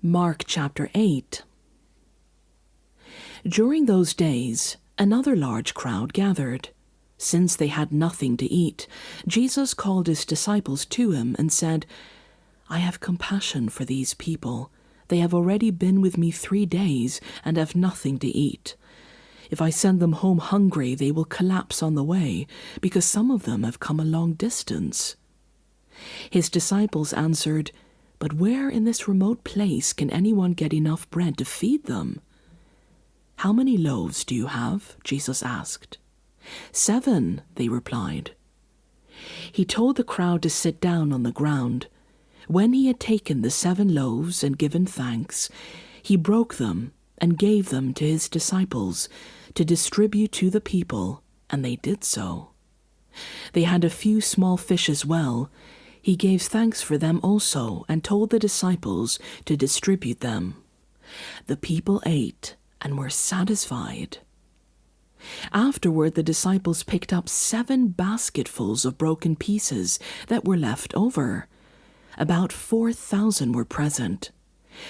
Mark chapter 8. During those days, another large crowd gathered. Since they had nothing to eat, Jesus called his disciples to him and said, "I have compassion for these people. They have already been with me 3 days and have nothing to eat. If I send them home hungry, they will collapse on the way, because some of them have come a long distance." His disciples answered, "But where in this remote place can anyone get enough bread to feed them?" "How many loaves do you have?" Jesus asked. 7, they replied. He told the crowd to sit down on the ground. When he had taken the 7 loaves and given thanks, he broke them and gave them to his disciples to distribute to the people, and they did so. They had a few small fish as well. He gave thanks for them also and told the disciples to distribute them. The people ate and were satisfied. Afterward, the disciples picked up 7 basketfuls of broken pieces that were left over. About 4,000 were present.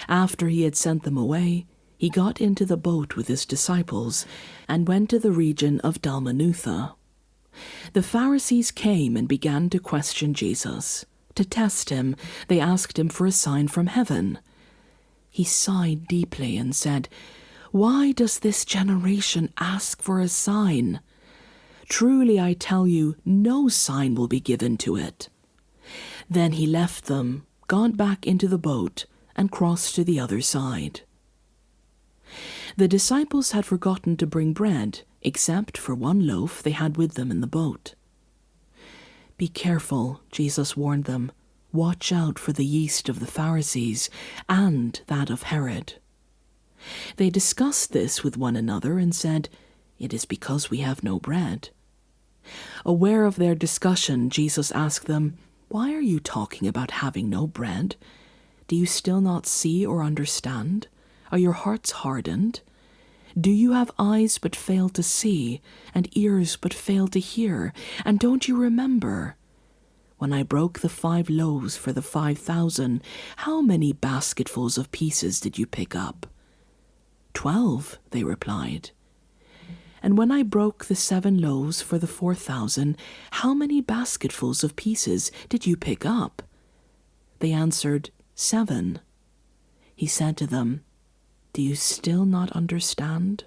After he had sent them away, he got into the boat with his disciples and went to the region of Dalmanutha. The Pharisees came and began to question Jesus. To test him, they asked him for a sign from heaven. He sighed deeply and said, "Why does this generation ask for a sign? Truly I tell you, no sign will be given to it." Then he left them, got back into the boat, and crossed to the other side. The disciples had forgotten to bring bread, except for 1 loaf they had with them in the boat. "Be careful," Jesus warned them. "Watch out for the yeast of the Pharisees and that of Herod." They discussed this with one another and said, "It is because we have no bread." Aware of their discussion, Jesus asked them, "Why are you talking about having no bread? Do you still not see or understand? Are your hearts hardened? Do you have eyes but fail to see, and ears but fail to hear? And don't you remember? When I broke the 5 loaves for the 5,000, how many basketfuls of pieces did you pick up?" 12, they replied. "And when I broke the 7 loaves for the 4,000, how many basketfuls of pieces did you pick up?" They answered, 7. He said to them, "Do you still not understand?"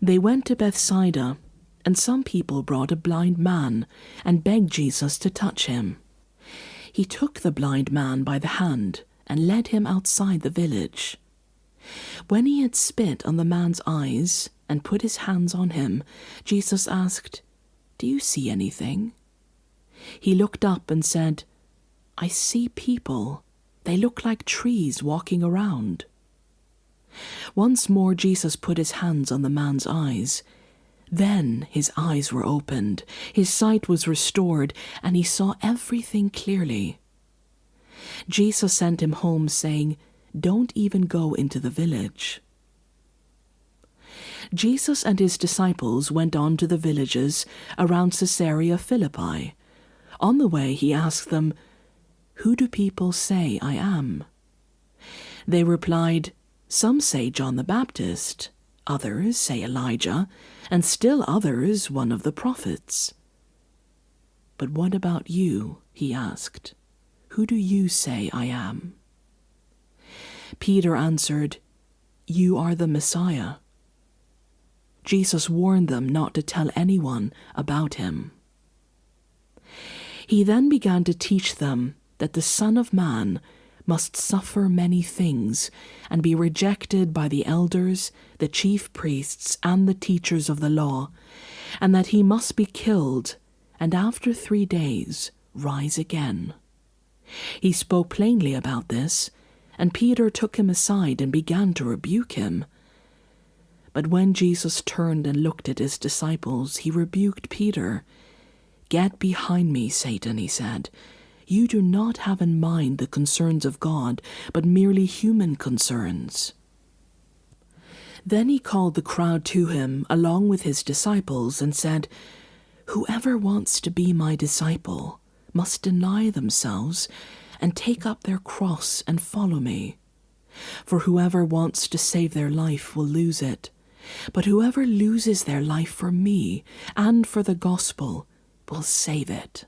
They went to Bethsaida, and some people brought a blind man and begged Jesus to touch him. He took the blind man by the hand and led him outside the village. When he had spit on the man's eyes and put his hands on him, Jesus asked, "Do you see anything?" He looked up and said, "I see people. They look like trees walking around." Once more Jesus put his hands on the man's eyes. Then his eyes were opened, his sight was restored, and he saw everything clearly. Jesus sent him home, saying, "Don't even go into the village." Jesus and his disciples went on to the villages around Caesarea Philippi. On the way he asked them, "Who do people say I am?" They replied, "Some say John the Baptist, others say Elijah, and still others one of the prophets." "But what about you?" he asked. "Who do you say I am?" Peter answered, "You are the Messiah." Jesus warned them not to tell anyone about him. He then began to teach them that the Son of Man must suffer many things and be rejected by the elders, the chief priests, and the teachers of the law, and that he must be killed and after 3 days rise again. He spoke plainly about this, and Peter took him aside and began to rebuke him. But when Jesus turned and looked at his disciples, he rebuked Peter. "Get behind me, Satan," he said. "You do not have in mind the concerns of God, but merely human concerns." Then he called the crowd to him along with his disciples and said, "Whoever wants to be my disciple must deny themselves and take up their cross and follow me. For whoever wants to save their life will lose it, but whoever loses their life for me and for the gospel will save it.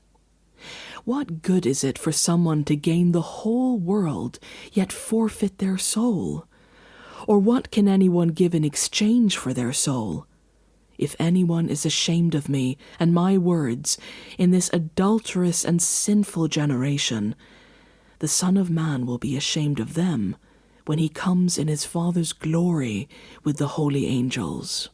What good is it for someone to gain the whole world, yet forfeit their soul? Or what can anyone give in exchange for their soul? If anyone is ashamed of me and my words in this adulterous and sinful generation, the Son of Man will be ashamed of them when he comes in his Father's glory with the holy angels.